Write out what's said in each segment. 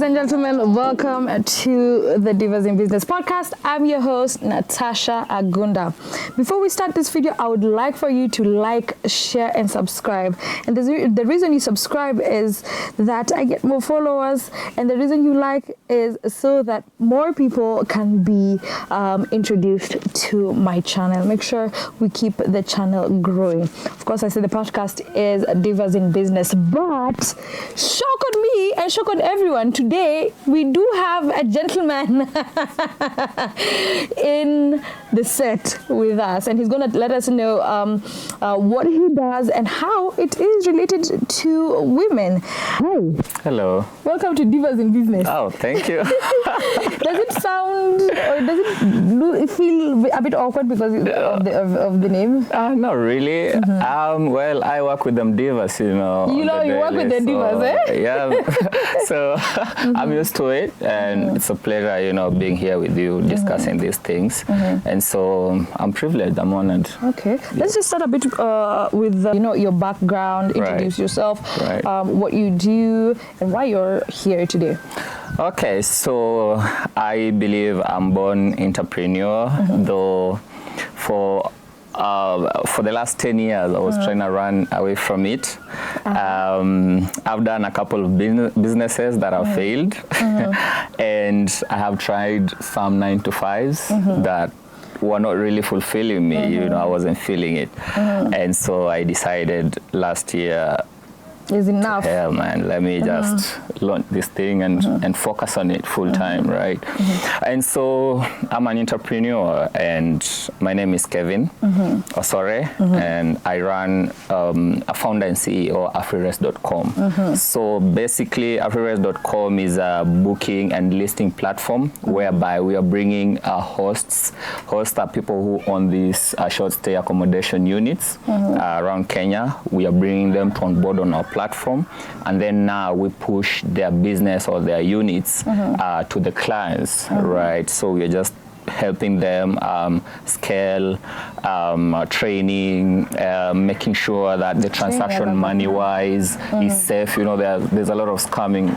and gentlemen, welcome to the Divas in Business podcast. I'm your host, Natasha Agunda. Before we start this video, I would like for you to like, share, and subscribe. And the reason you subscribe is that I get more followers, and the reason you like is so that more people can be introduced to my channel. Make sure we keep the channel growing. Of course, I said the podcast is Divas in Business, but shock on me and shock on everyone. Today, we do have a gentleman in the set with us, and he's going to let us know what he does and how it is related to women. Hi. Hello. Welcome to Divas in Business. Oh, thank you. Does it sound, or does it feel a bit awkward because of the name? Not really. Well, I work with them divas, you know. You work with the divas, eh? Yeah. So I'm used to it, and it's a pleasure, you know, being here with you, discussing these things. And so I'm privileged, I'm honored. Okay. Let's just start a bit with, your background, introduce yourself, what you do, and why you're here today. Okay, so I believe I'm born entrepreneur, though for the last 10 years, I was trying to run away from it. I've done a couple of businesses that have failed, and I have tried some 9-to-5s that were not really fulfilling me. You know, I wasn't feeling it, and so I decided last year, is enough. Yeah, man, let me just launch this thing and focus on it full time, right? And so I'm an entrepreneur, and my name is Kevin Osore, and I run a founder and CEO of AFRIREST.com. So basically, AFRIREST.com is a booking and listing platform whereby we are bringing hosts. Hosts are people who own these short stay accommodation units around Kenya. We are bringing them to on board on our platform, and then now we push their business or their units to the clients, right? So we're just helping them scale, training, making sure that the transaction money-wise is safe. You know, there's a lot of scamming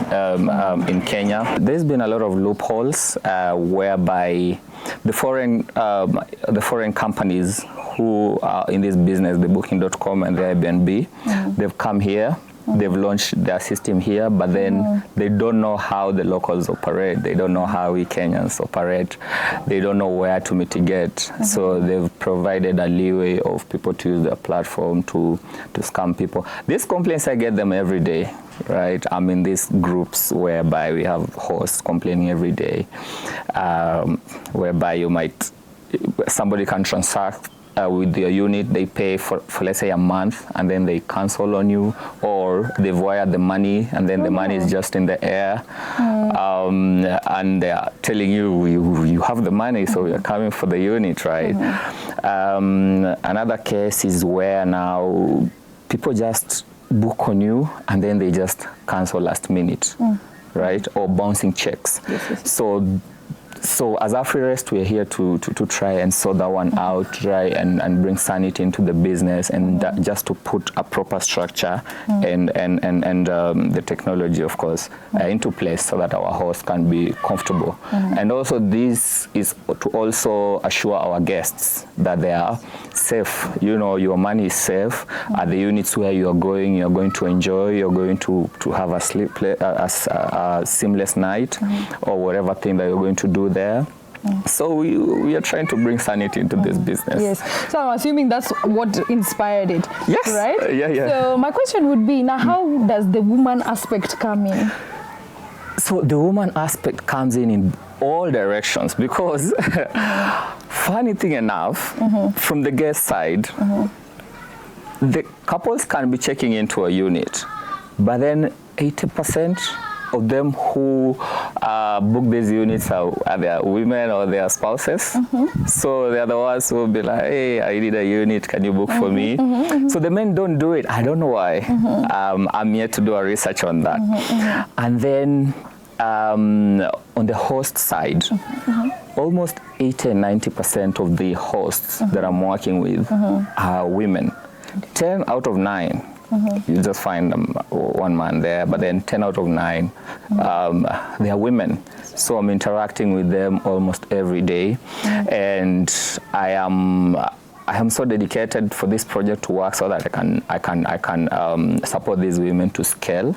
in Kenya. There's been a lot of loopholes whereby the foreign companies who are in this business, the Booking.com and the Airbnb, they've come here. They've launched their system here, but then they don't know how the locals operate. They don't know how we Kenyans operate. They don't know where to mitigate. So they've provided a leeway of people to use their platform to scam people. These complaints, I get them every day, right? I'm in these groups whereby we have hosts complaining every day, whereby somebody can transact with your unit, they pay for let's say a month, and then they cancel on you, or they've wired the money and then the money is just in the air, and they are telling you have the money, so you're coming for the unit, right? Another case is where now people just book on you and then they just cancel last minute, right? Or bouncing checks. Yes. So as AfriRest, we're here to try and sort that one out, right, and bring sanity into the business, and just to put a proper structure and the technology, of course, into place so that our hosts can be comfortable. And also this is to also assure our guests that they are safe. You know, your money is safe at the units where you're going to enjoy, you're going to have a seamless night, or whatever thing that you're going to do there. So we are trying to bring sanity into this business. Yes. So I'm assuming that's what inspired it. Yes. Right? Yeah. So my question would be, now how does the woman aspect come in? So the woman aspect comes in all directions, because funny thing enough, from the guest side, the couples can be checking into a unit, but then 80% of them who book these units are their women or their spouses. So they're the ones who will be like, hey, I need a unit, can you book for me? So the men don't do it. I don't know why. I'm yet to do a research on that. And then on the host side, almost 80 and 90% of the hosts that I'm working with are women. 10 out of 9 you just find them one man there, but then 10 out of 9, they are women. So I'm interacting with them almost every day, and I am so dedicated for this project to work so that I can support these women to scale.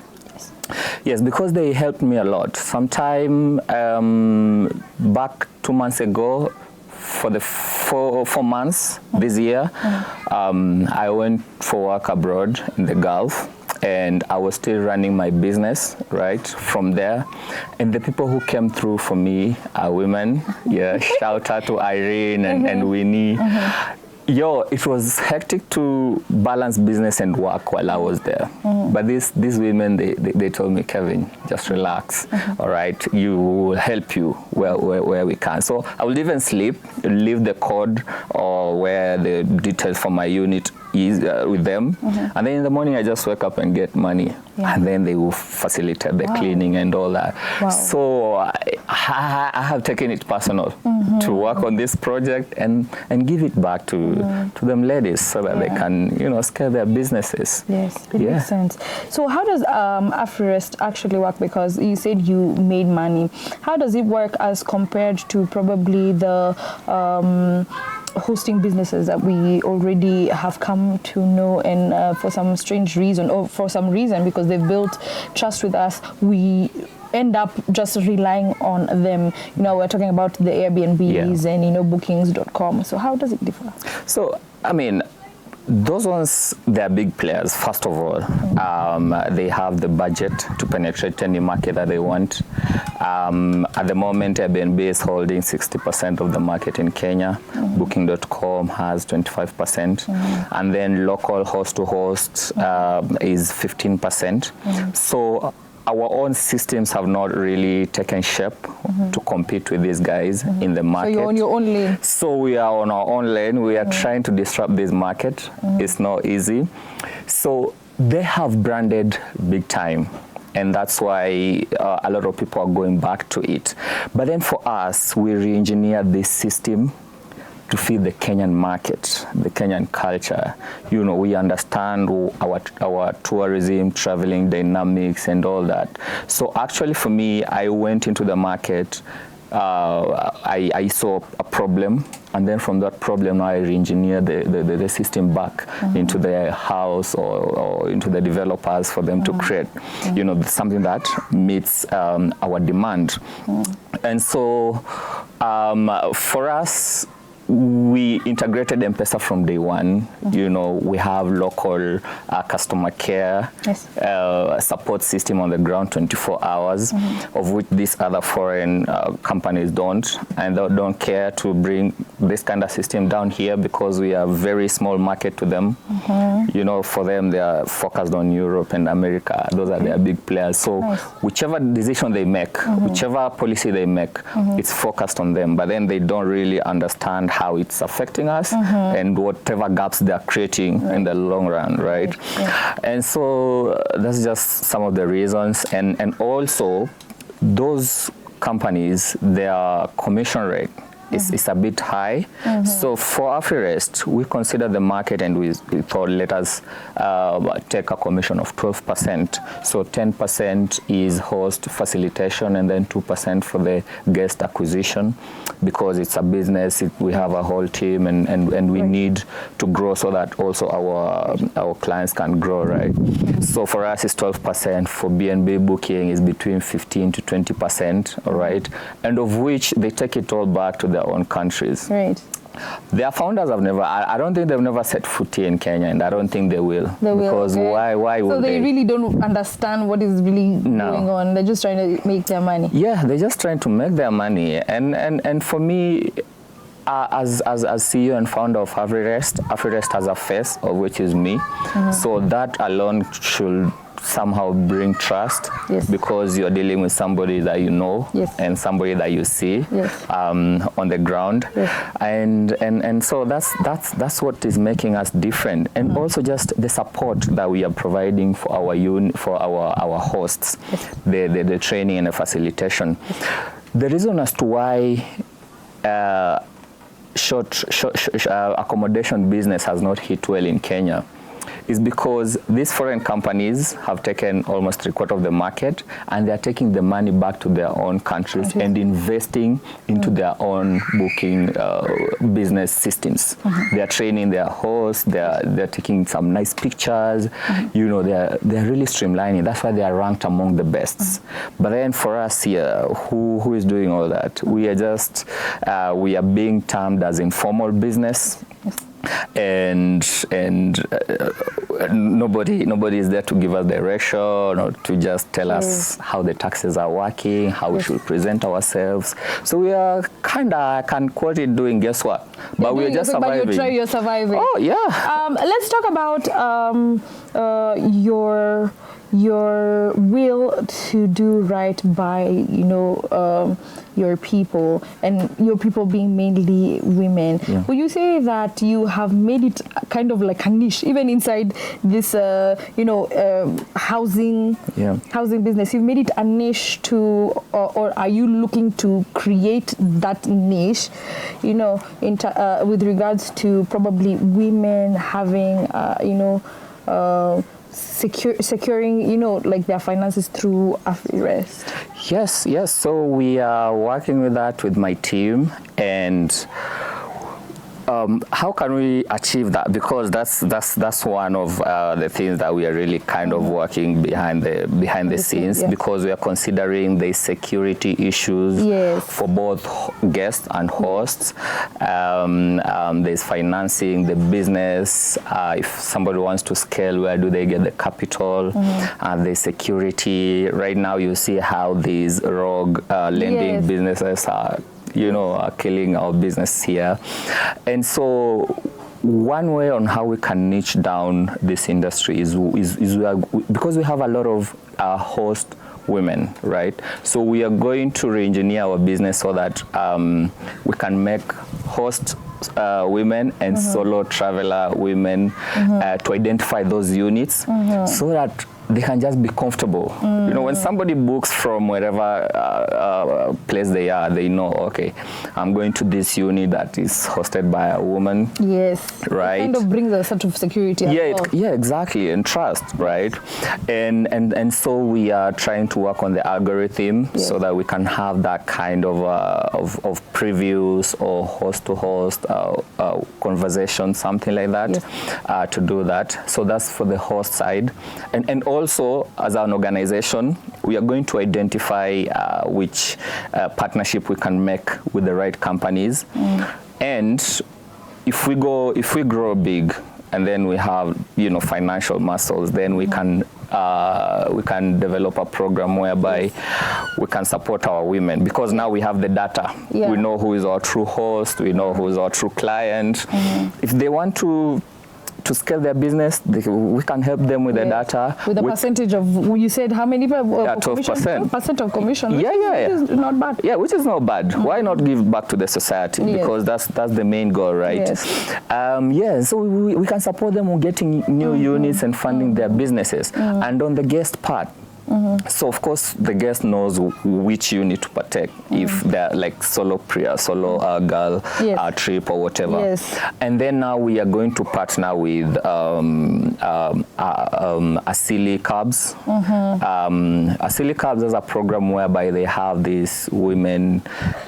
Yes, because they helped me a lot. Sometime back 2 months ago, for the 4 months this year, I went for work abroad in the Gulf, and I was still running my business right from there. And the people who came through for me are women. Yeah, shout out to Irene and Winnie. Yo, it was hectic to balance business and work while I was there. But these women, they told me, Kevin, just relax. All right, you will help you where we can. So I will even leave the code or where the details for my unit is with them. And then in the morning, I just wake up and get money. And then they will facilitate the cleaning and all that. So I have taken it personal to work on this project and give it back to them ladies so that they can, scale their businesses. Yes, it makes sense. So how does AfriRest actually work? Because you said you made money. How does it work as compared to probably the hosting businesses that we already have come to know, and for some strange reason, or for some reason because they've built trust with us, we end up just relying on them. We're talking about the AIRBNBs and bookings.com. So how does it differ? So I mean, those ones, they're big players, first of all. They have the budget to penetrate any market that they want. At the moment, Airbnb is holding 60% of the market in Kenya. Booking.com has 25%. And then local host-to-host is 15%. So our own systems have not really taken shape to compete with these guys in the market. So you're on your own lane. So we are on our own lane. We are trying to disrupt this market. It's not easy. So they have branded big time. And that's why a lot of people are going back to it. But then for us, we re-engineered this system to feed the Kenyan market, the Kenyan culture. We understand our tourism, traveling dynamics and all that. So actually for me, I went into the market, I saw a problem, and then from that problem, I re-engineered the system back into the house or into the developers for them to create, something that meets our demand. And so for us, we integrated M-Pesa from day one. We have local customer care, support system on the ground 24 hours, of which these other foreign companies don't. And they don't care to bring this kind of system down here because we are a very small market to them. For them, they are focused on Europe and America. Those are their big players. So whichever decision they make, whichever policy they make, it's focused on them. But then they don't really understand how it's affecting us and whatever gaps they are creating in the long run, right? And so that's just some of the reasons. And also, those companies, their commission rate is a bit high. So for AfriRest, we consider the market and we thought let us take a commission of 12%. So 10% is host facilitation and then 2% for the guest acquisition, because it's a business, we have a whole team and we need to grow so that also our clients can grow, right? So for us it's 12%, for BNB booking is between 15 to 20%, all right? And of which they take it all back to their own countries. Right. Their founders have never, I don't think they've never set foot here in Kenya, and I don't think they will. Because why would they? So they really don't understand what is really going on. They're just trying to make their money. Yeah, they're just trying to make their money. And for me, as CEO and founder of AfriRest has a face, of which is me. So that alone should somehow bring trust, because you're dealing with somebody that you know and somebody that you see on the ground, and so that's what is making us different, and also just the support that we are providing for our hosts, the training and the facilitation. The reason as to why short accommodation business has not hit well in Kenya is because these foreign companies have taken almost 3/4 of the market, and they are taking the money back to their own countries and investing into their own booking business systems. They are training their hosts. They're taking some nice pictures. You know, they're really streamlining. That's why they are ranked among the best. But then for us here, who is doing all that? We are just we are being termed as informal business. And nobody is there to give us direction or to just tell us how the taxes are working, how we should present ourselves. So we are kind of, I can quote it, doing guess what? But we're just surviving. But you're surviving. Oh yeah. Let's talk about your will to do right by, you know, your people, and your people being mainly women. Yeah. Would you say that you have made it kind of like a niche, even inside this, you know, housing business? You've made it a niche to, or are you looking to create that niche, you know, with regards to probably women having, you know, securing, you know, like their finances through AFRIREST? Yes. So we are working with that with my team, and how can we achieve that? Because that's one of the things that we are really kind of working behind the scenes, because we are considering the security issues for both guests and hosts. There's financing, the business. If somebody wants to scale, where do they get the capital? The security. Right now, you see how these rogue lending businesses are, you know, are killing our business here. And so one way on how we can niche down this industry is because we have a lot of host women, right? So we are going to re-engineer our business so that we can make host women and solo traveler women to identify those units so that they can just be comfortable. You know, when somebody books from wherever place they are, they know, okay, I'm going to this unit that is hosted by a woman. Yes. Right. It kind of brings a sort of security. Yeah, exactly, and trust, right? And so we are trying to work on the algorithm so that we can have that kind of previews or host-to-host conversation, something like that, to do that. So that's for the host side. And also, as an organization, we are going to identify which partnership we can make with the right companies. And if we grow big, and then we have, you know, financial muscles, then we can develop a program whereby we can support our women, because now we have the data. We know who is our true host. We know who is our true client. If they want to scale their business, we can help them with the data. With a percentage of, you said how many? 12%. 12% of commission. Which is not bad. Yeah, which is not bad. Why not give back to the society? Because that's the main goal, right? So we can support them on getting new units and funding their businesses. And on the guest part, so of course the guest knows which unit to partake, if they're like solo girl trip or whatever. And then now we are going to partner with Asili Cabs. Asili Cabs is a program whereby they have these women,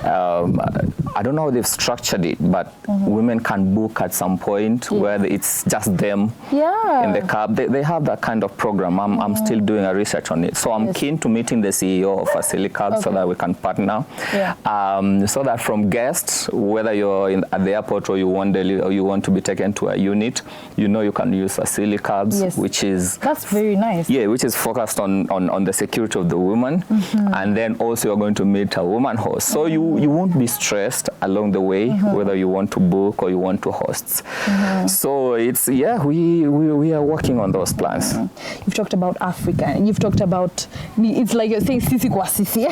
I don't know how they've structured it, but women can book at some point where it's just them in the cab. They have that kind of program. I'm still doing a research on it. So I'm keen to meeting the CEO of Asili Cabs so that we can partner. So that from guests, whether you're at the airport or you want to be taken to a unit, you know you can use Asili Cabs, which is... That's very nice. Yeah, which is focused on the security of the woman. And then also you're going to meet a woman host. So you won't be stressed along the way, whether you want to book or you want to host. So it's, we are working on those plans. You've talked about Africa. You've talked about, it's like you're saying sisi kwa sisi.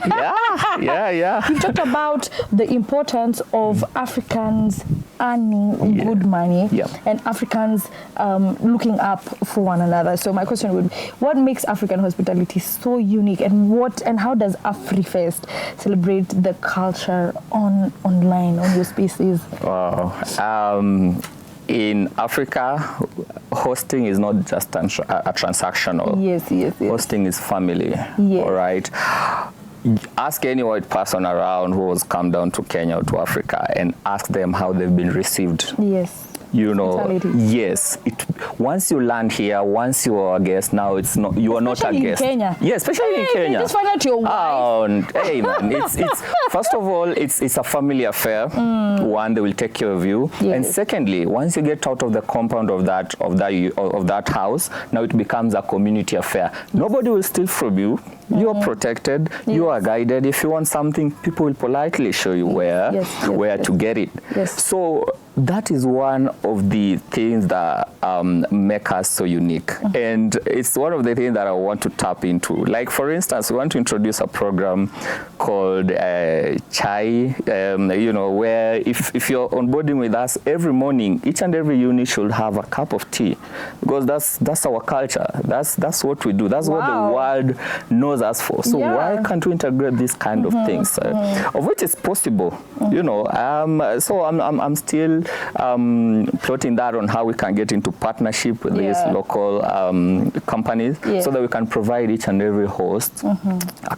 Yeah. You've talked about the importance of Africans earning good money and Africans looking up for one another. So my question would be, what makes African hospitality so unique, and how does AfriFest celebrate the culture online, on your spaces? Wow. In Africa, hosting is not just a transactional. Yes. Hosting is family. Yes. All right. Ask any white person around who has come down to Kenya or to Africa and ask them how they've been received. Yes. You know, yes. Once you land here, once you are a guest, now it's not. You are not a guest. In Kenya. Yeah, especially in Kenya. Just find out your wife. Hey man, it's first of all, it's a family affair. One, they will take care of you, and secondly, once you get out of the compound of that house, now it becomes a community affair. Nobody will steal from you. You are protected. You are guided. If you want something, people will politely show you where to get it. Yes. So that is one of the things that make us so unique. And it's one of the things that I want to tap into. Like, for instance, we want to introduce a program called Chai, you know, where if you're onboarding with us every morning, each and every unit should have a cup of tea, because that's our culture. That's what we do. That's what the world knows us for. So why can't we integrate these kind of things, of which is possible, you know? So I'm still plotting that on how we can get into partnership with these local companies, so that we can provide each and every host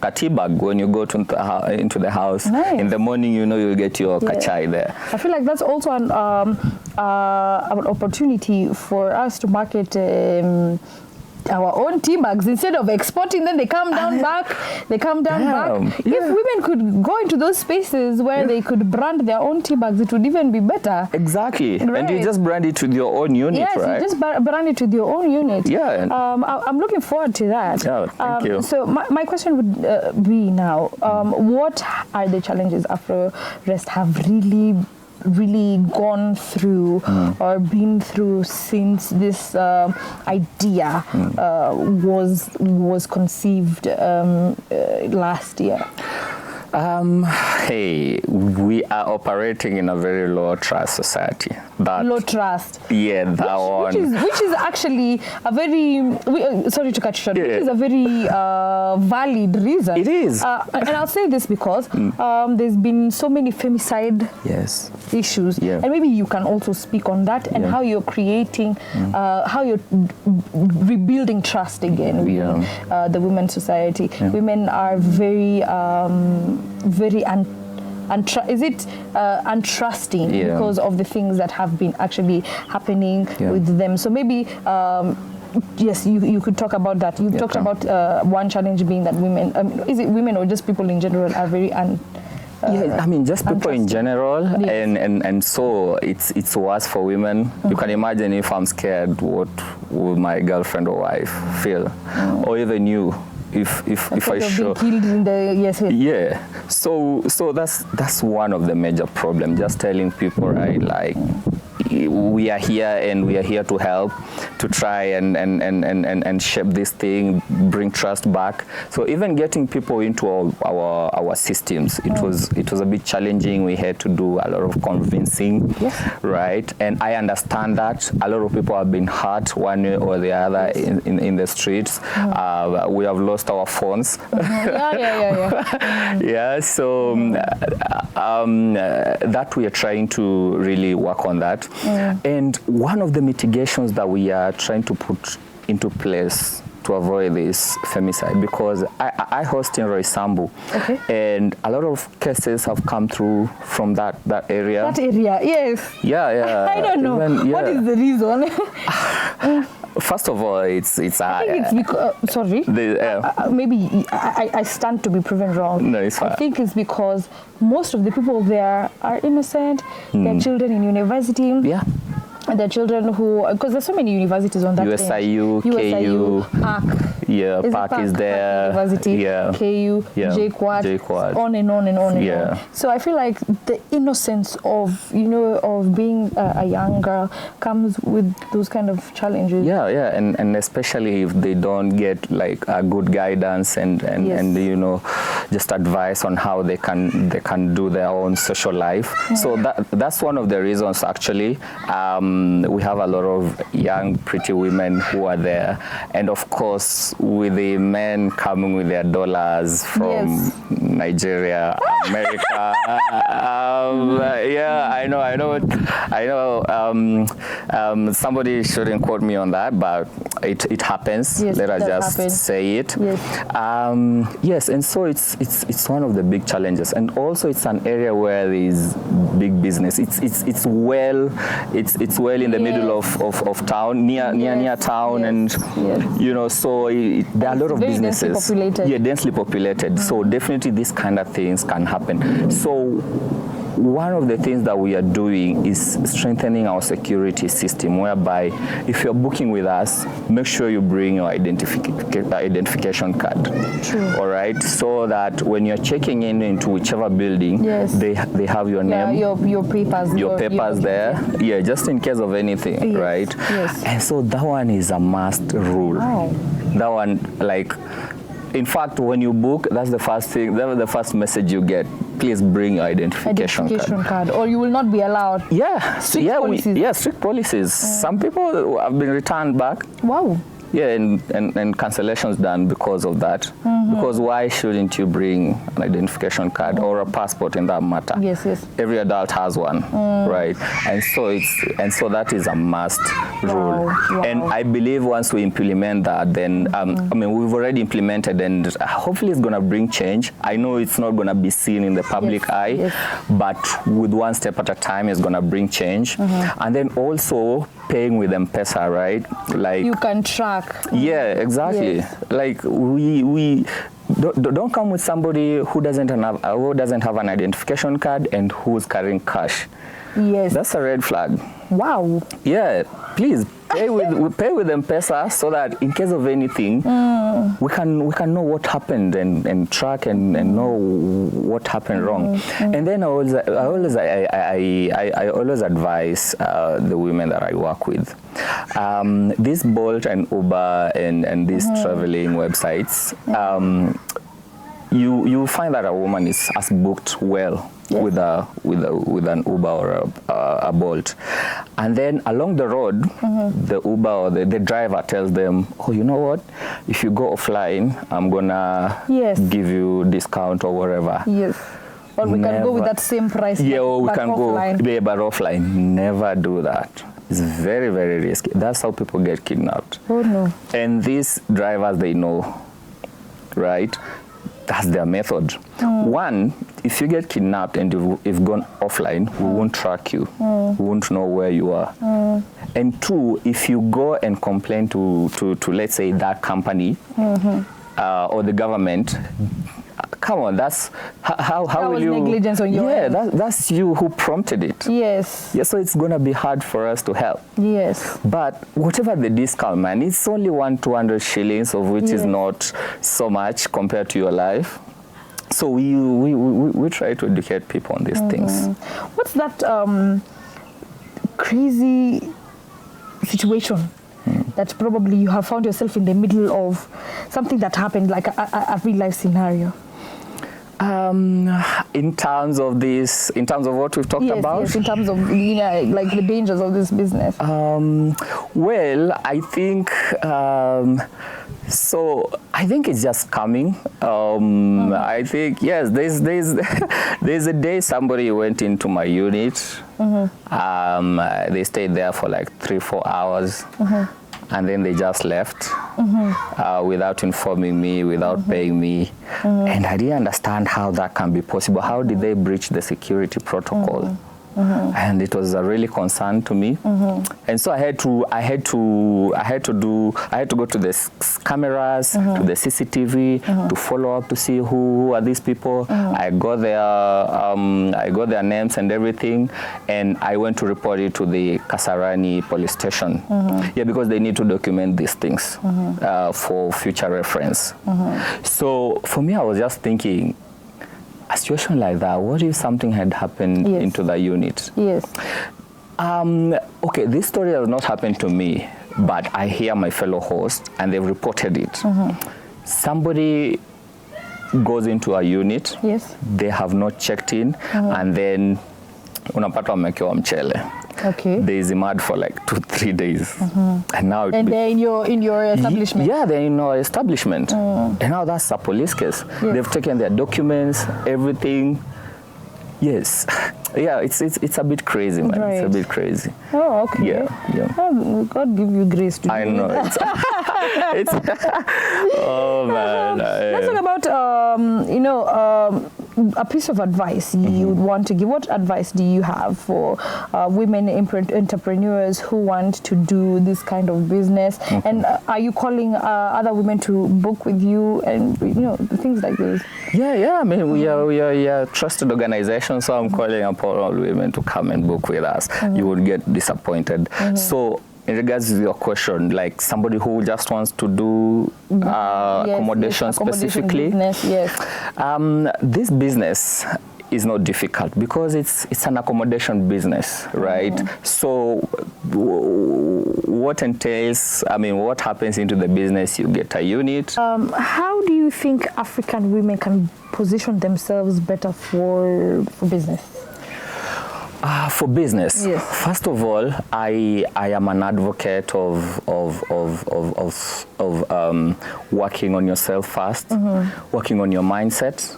a tea bag when you go into the house. In the morning, you know, you'll get your kachai there. I feel like that's also an opportunity for us to market our own tea bags instead of exporting them. They come down back. If women could go into those spaces where they could brand their own tea bags, it would even be better. Exactly. And you just brand it with your own unit, right? Yes, you just brand it with your own unit. I'm looking forward to that. Thank you. So my question would be now, what are the challenges AfriRest have really gone through or been through since this idea was conceived last year? Hey, we are operating in a very low trust society. Low trust. Yeah, which is actually a very sorry to cut you short. Which is a very valid reason. It is. And I'll say this because there's been so many femicide issues, and maybe you can also speak on that and how you're creating, how you're rebuilding trust again within the women's society. Women are very untrusting because of the things that have been actually happening with them. So maybe yes, you could talk about that. You've talked about one challenge being that women, is it women or just people in general, are very I mean, just people in general, and so it's worse for women. You can imagine if I'm scared, what would my girlfriend or wife feel, or even you? If I show, killed in the so that's one of the major problems. Just telling people, right, like, we are here and we are here to help, to try and shape this thing, bring trust back. So even getting people into our systems, it was a bit challenging. We had to do a lot of convincing, right? And I understand that a lot of people have been hurt one way or the other in the streets. We have lost our phones. So that we are trying to really work on that. And one of the mitigations that we are trying to put into place to avoid this femicide, because I host in Roysambu, and a lot of cases have come through from that area. That area, yes. I don't know. What is the reason? First of all, it's I think it's because, sorry, maybe I stand to be proven wrong. No, it's fine. I think it's because most of the people there are innocent. They're children in university. There are children who, because there's so many universities on that USIU, KU, PAC. PAC is there. University, KU, JQuad, on and on and on and on. So I feel like the innocence of, of being a young girl comes with those kind of challenges. And especially if they don't get like a good guidance and just advice on how they can do their own social life. So that's one of the reasons actually. we have a lot of young, pretty women who are there. And of course, with the men coming with their dollars from Nigeria, America. Yeah, I know. Somebody shouldn't quote me on that, but it happens. Yes, let us just say it. Yes. Yes, and so it's one of the big challenges, and also it's an area where there is big business. It's well in the middle of town, near town, and so there are a lot of businesses. Densely populated. So definitely these kind of things can happen. So one of the things that we are doing is strengthening our security system, whereby if you're booking with us, make sure you bring your identification card. True. All right, so that when you're checking into whichever building, they have your name, your papers, your papers there. Yeah, just in case of anything, right? Yes. And so that one is a must rule. Wow. That one, like, in fact, when you book, that's the first thing. That's the first message you get. Please bring your identification card, or you will not be allowed. Yeah, strict policies. Strict policies. Some people have been returned back. Wow. Yeah, and cancellations done because of that. Because why shouldn't you bring an identification card or a passport in that matter? Yes. Every adult has one, right? And so that is a must rule. Wow. And I believe once we implement that, then I mean, we've already implemented, and hopefully it's going to bring change. I know it's not going to be seen in the public eye, but with one step at a time, it's going to bring change. And then also paying with M-Pesa, right? Like you can track. Yeah, exactly. Yes. Like we don't come with somebody who doesn't have an identification card and who's carrying cash. Yes. That's a red flag. Wow. Yeah, please pay with M-Pesa, so that in case of anything, we can know what happened and track and know what happened wrong. And then I always advise the women that I work with. This Bolt and Uber and these traveling websites, you find that a woman has booked well with an Uber or a Bolt, and then along the road, the Uber or the driver tells them, oh, you know what? If you go offline, I'm gonna give you discount or whatever. Yes. Or we can go with that same price. Yeah, or we can offline. go, but offline. Never do that. It's very, very risky. That's how people get kidnapped. Oh no. And these drivers, they know, right? That's their method. One, if you get kidnapped and you've gone offline, we won't track you. We won't know where you are. And two, if you go and complain to let's say that company or the government, come on, that's how will you? Negligence on your end. That's you who prompted it. Yes. Yeah, so it's gonna be hard for us to help. Yes. But whatever the discount, man, it's only 200 shillings, of which is not so much compared to your life. So we try to educate people on these things. What's that crazy situation that probably you have found yourself in the middle of, something that happened, like a real life scenario? In terms of what we've talked about? Yes, in terms of like the dangers of this business. Well, I think so. I think it's just coming. I think there's a day somebody went into my unit. They stayed there for like 3-4 hours. And then they just left without informing me, without paying me. And I didn't understand how that can be possible. How did they breach the security protocol? And it was a really concern to me. And so I had to go to the cameras, to the CCTV, to follow up to see who are these people. I got their names and everything, and I went to report it to the Kasarani police station. Yeah, because they need to document these things for future reference. So for me, I was just thinking, a situation like that, what if something had happened into the unit? Yes. Okay, this story has not happened to me, but I hear my fellow hosts and they've reported it. Somebody goes into a unit, they have not checked in, and then unapata wamekewa mchele. Okay. They Zimad for like 2-3 days. And now they're in your establishment. Yeah, they're in our establishment. And now that's a police case. Yes. They've taken their documents, everything. Yes. Yeah, it's a bit crazy, man. Right. It's a bit crazy. Oh, okay. Yeah. Oh, God give you grace to I do know. that. Oh, man. Let's talk about, a piece of advice you would want to give. What advice do you have for women entrepreneurs who want to do this kind of business? And are you calling other women to book with you and, things like this? Yeah. I mean, we are a trusted organization, so I'm calling upon all women to come and book with us. You would get disappointed. So, in regards to your question, like somebody who just wants to do accommodation specifically, business, yes. This business is not difficult because it's an accommodation business, right? So what happens into the business? You get a unit. How do you think African women can position themselves better for business? For business, yes. First of all, I am an advocate of working on yourself first, working on your mindset,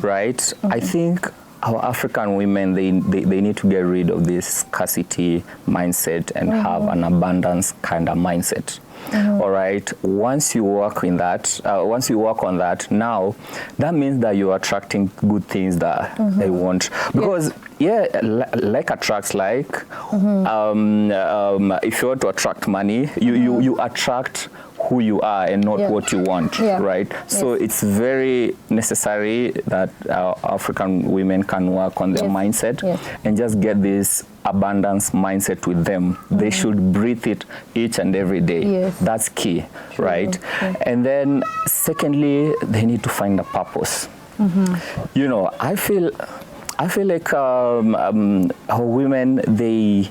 right? I think our African women, they need to get rid of this scarcity mindset and have an abundance kind of mindset. All right. Once you work on that, now that means that you're attracting good things that they want. Because like attracts like. If you want to attract money, you attract who you are and not what you want, right? So it's very necessary that African women can work on their mindset and just get this abundance mindset with them. They should breathe it each and every day. That's key, right? And then secondly, they need to find a purpose. I feel like our women, they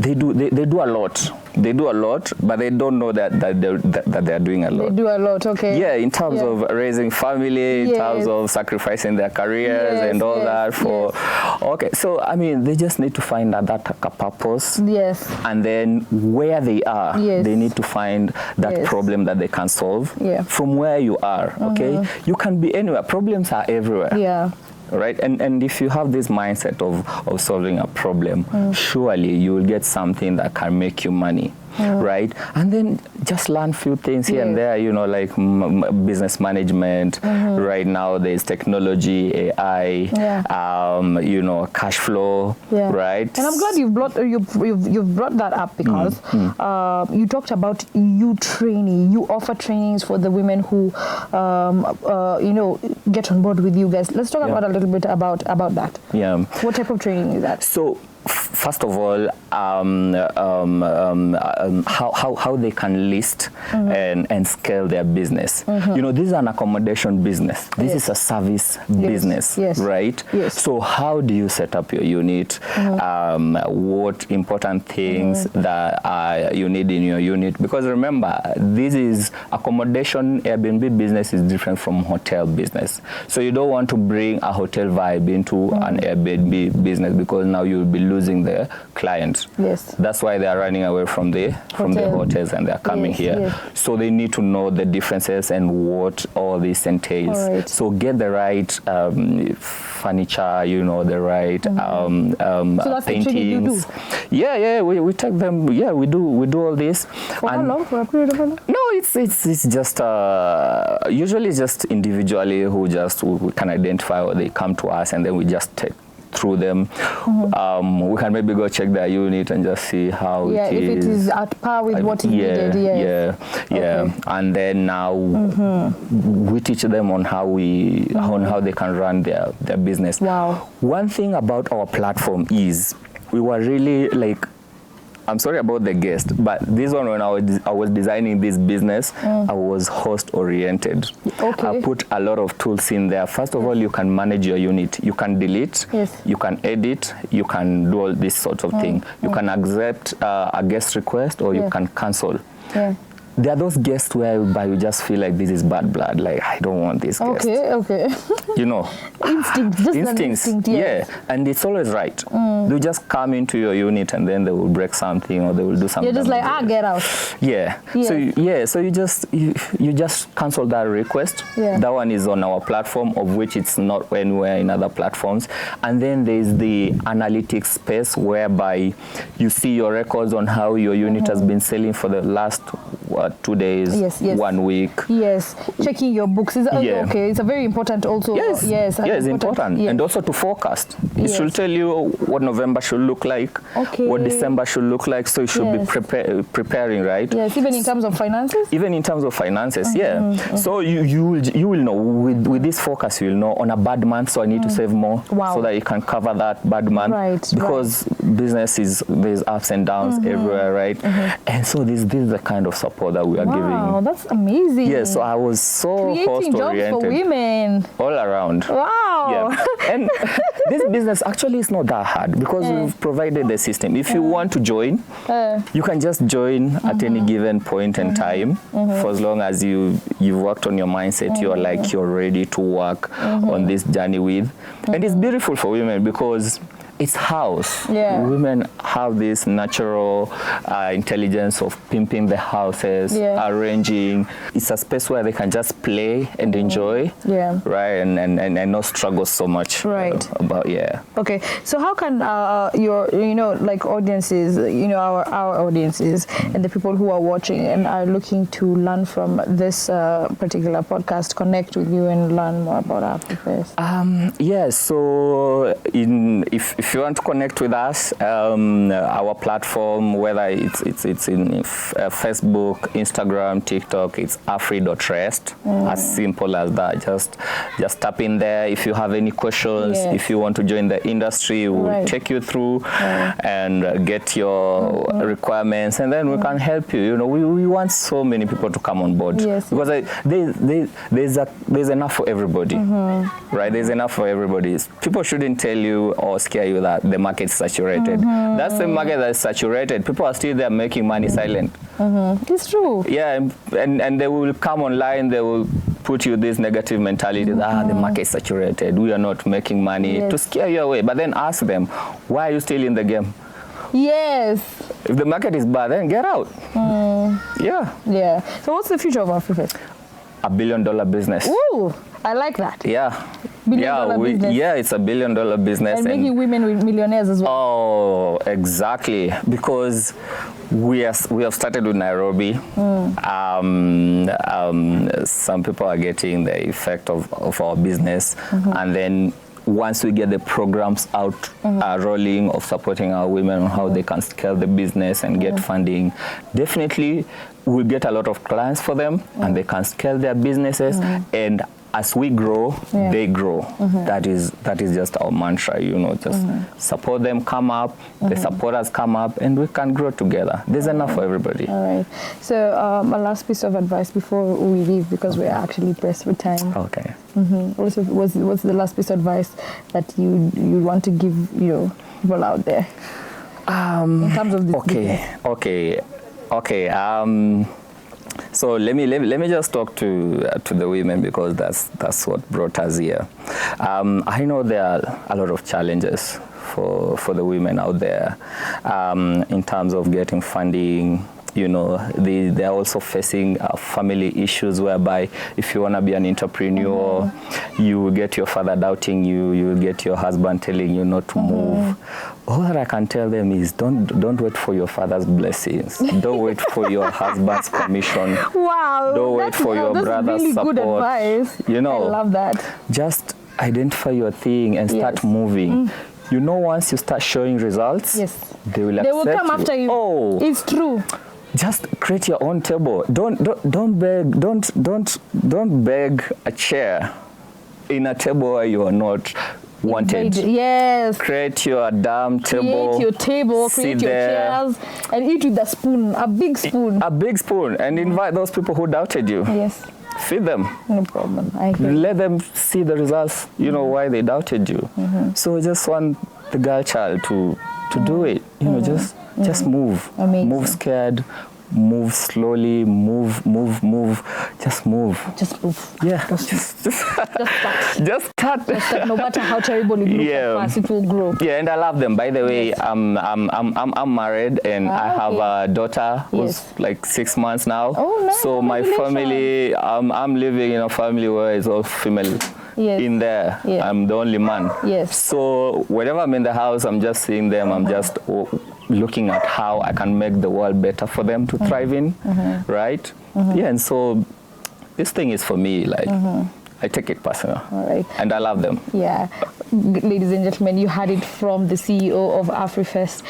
do a lot. They do a lot, but they don't know that they're doing a lot. They do a lot, okay. Yeah, in terms of raising family, in terms of sacrificing their careers and all that for. Okay, so I mean, they just need to find that purpose. Yes. And then where they are, they need to find that problem that they can solve from where you are. Okay, you can be anywhere. Problems are everywhere. Yeah. Right, and if you have this mindset of solving a problem, surely you will get something that can make you money, right? And then just learn few things here and there, like business management. Right now there's technology, AI, cash flow, right? And I'm glad you've brought that up because you talked about training. You offer trainings for the women who get on board with you guys. Let's talk about a little bit about that. Yeah. What type of training is that? So first of all, how they can list and scale their business. This is an accommodation business. This is a service business, right? So how do you set up your unit? What important things that you need in your unit? Because remember, this is accommodation. Airbnb business is different from hotel business. So you don't want to bring a hotel vibe into an Airbnb business because now you'll be losing the clients. That's why they are running away from the hotels and they are coming here. So they need to know the differences and what all this entails. So get the right furniture, the right so that's paintings. We take them. We do all this. For how long? For a period of time? No, it's just usually just individually who can identify, or they come to us and then we just take through them. We can maybe go check their unit and just see how it is. If it is at par with what is needed. And then now we teach them on how they can run their business. Wow. One thing about our platform is we were really like, I'm sorry about the guest, but this one, when I was designing this business, I was host oriented. I put a lot of tools in there. First of all, you can manage your unit. You can delete, you can edit, you can do all these sorts of things. You can accept a guest request or you can cancel. there are those guests whereby you just feel like this is bad blood. Like, I don't want this guest. Okay. You know, Instinct, just an instinct, yes. Yeah, and it's always right. They just come into your unit and then they will break something or they will do something. You're just like, get out. Yeah. Yes. So you just cancel that request. Yeah. That one is on our platform, of which it's not anywhere in other platforms. And then there's the analytics space whereby you see your records on how your unit has been selling for the last 2 days, yes. 1 week. Yes, checking your books is okay. It's a very important also. Yes, important. Yes. And also to forecast. It should tell you what November should look like, what December should look like. So you should be preparing, right? Yes, even in terms of finances. Even in terms of finances, So you will know with this forecast. You will know on a bad month, so I need to save more, so that you can cover that bad month. Right. Because business there's ups and downs everywhere, right? And so this is the kind of support that we are giving. Wow, that's amazing. Yeah, so I was so creating jobs for women all around. Wow. Yeah. And this business actually is not that hard because we've provided the system. If you want to join, you can just join at any given point in time. For as long as you've worked on your mindset, you're ready to work on this journey with. And it's beautiful for women because it's house. Women have this natural intelligence of pimping the houses, arranging. It's a space where they can just play and enjoy, right? And not struggle so much. Right. Okay. So how can your audiences, our audiences and the people who are watching and are looking to learn from this particular podcast connect with you and learn more about AfriRest? So if you want to connect with us, our platform, whether it's in Facebook, Instagram, TikTok, it's afrirest. As simple as that. Just tap in there. If you have any questions, if you want to join the industry, we'll take you through and get your requirements, and then we can help you. You know, we want so many people to come on board because there's enough for everybody, right? There's enough for everybody. People shouldn't tell you or scare you that the market is saturated. That's the market that's saturated. People are still there making money silent. It's true. Yeah, and they will come online, they will put you this negative mentality that the market is saturated, we are not making money, to scare you away. But then ask them, why are you still in the game? Yes. If the market is bad, then get out. Yeah. So what's the future of AfriRest? $1 billion business. Ooh, I like that. Yeah. Billion-dollar business. It's $1 billion business. And making women millionaires as well. Oh, exactly. Because we have started with Nairobi. Some people are getting the effect of our business. And then once we get the programs out rolling of supporting our women on how they can scale the business and get funding, definitely we'll get a lot of clients for them and they can scale their businesses. And as we grow, they grow. That is just our mantra, just support them, come up, the supporters come up, and we can grow together. There's enough for everybody. All right. So a last piece of advice before we leave, because we're actually pressed for time. Okay. What's the last piece of advice that you want to give people out there in terms of this business? Okay. So let me just talk to the women, because that's what brought us here. I know there are a lot of challenges for the women out there in terms of getting funding. They're also facing family issues whereby if you want to be an entrepreneur, you will get your father doubting you, you will get your husband telling you not to move. All that I can tell them is don't wait for your father's blessings. Don't wait for your husband's permission. Wow. Don't wait for your brother's really support. Good advice. I love that. Just identify your thing and start moving. Once you start showing results, they will accept you. They will come after you. Oh, it's true. Just create your own table. Don't beg a chair in a table where you are not wanted. Yes. Create your damn table. Create your table, create your chairs, and eat with a spoon, a big spoon. A big spoon, and invite those people who doubted you. Yes. Feed them. No problem. I agree. Let them see the results, why they doubted you. So just want the girl child to do it. Just move. Amazing. Move scared. move slowly, move, just move. Just move. Yeah, just start. Just start. Just start. No matter how terrible it looks, at first, it will grow. Yeah, and I love them. By the way, I'm married, and I have a daughter who's like 6 months now. Oh, nice. So my family, I'm living in a family where it's all female. In there, I'm the only man. So whenever I'm in the house, I'm just seeing them. I'm just looking at how I can make the world better for them to thrive in, right? Yeah, and so this thing is for me, like, I take it personal. All right. And I love them. Yeah. Ladies and gentlemen, you heard it from the CEO of AfriFest.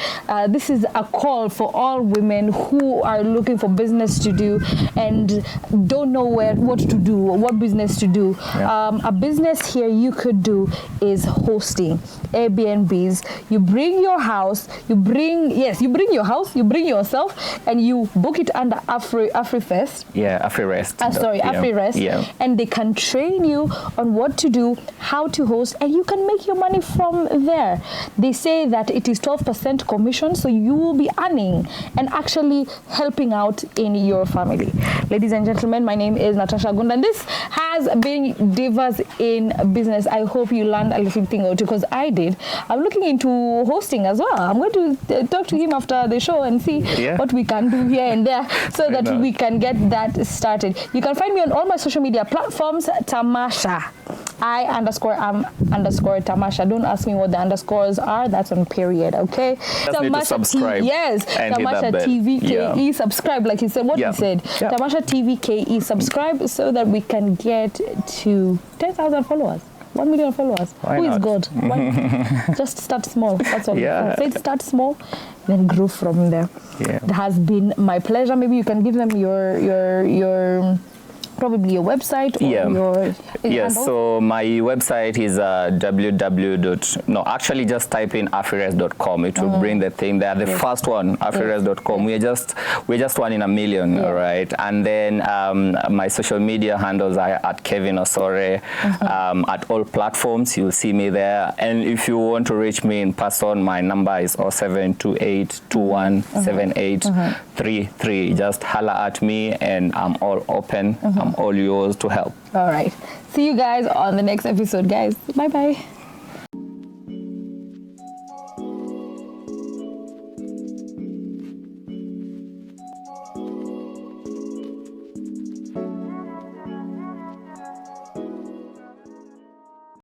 This is a call for all women who are looking for business to do and don't know what to do or what business to do. A business here you could do is hosting Airbnbs. You bring your house, you bring your house, you bring yourself, and you book it under AfriFest. Yeah, AfriRest. AfriRest. Yeah. And they can train you on what to do, how to host, and you can make your money from there. They say that it is 12% commission, so you will be earning and actually helping out in your family. Ladies and gentlemen, my name is Natasha Agunda, and this has been Divas in Business. I hope you learned a little thing or two, because I did. I'm looking into hosting as well. I'm going to talk to him after the show and see what we can do here and there so that we can get that started. You can find me on all my social media platforms, Tamasha. I_am_Tamasha. Don't ask me what the underscores are. That's on period, okay? Just need to subscribe. Tamasha TV KE. Subscribe, like he said. He said. Tamasha TV KE. Subscribe so that we can get to 10,000 followers. 1 million followers. Why Who not? is God? Just start small. That's all. Say start small, then grow from there. Yeah. It has been my pleasure. Maybe you can give them your probably your website or your handle? So my website is just type in afrirest.com. It will bring the thing there. The first one, afrirest.com. We're just one in a million, all right? And then my social media handles are at Kevin Osore, at all platforms. You'll see me there. And if you want to reach me in person, my number is 0728217833. Just holler at me, and I'm all open. I'm all yours to help. All right. See you guys on the next episode, guys. Bye-bye.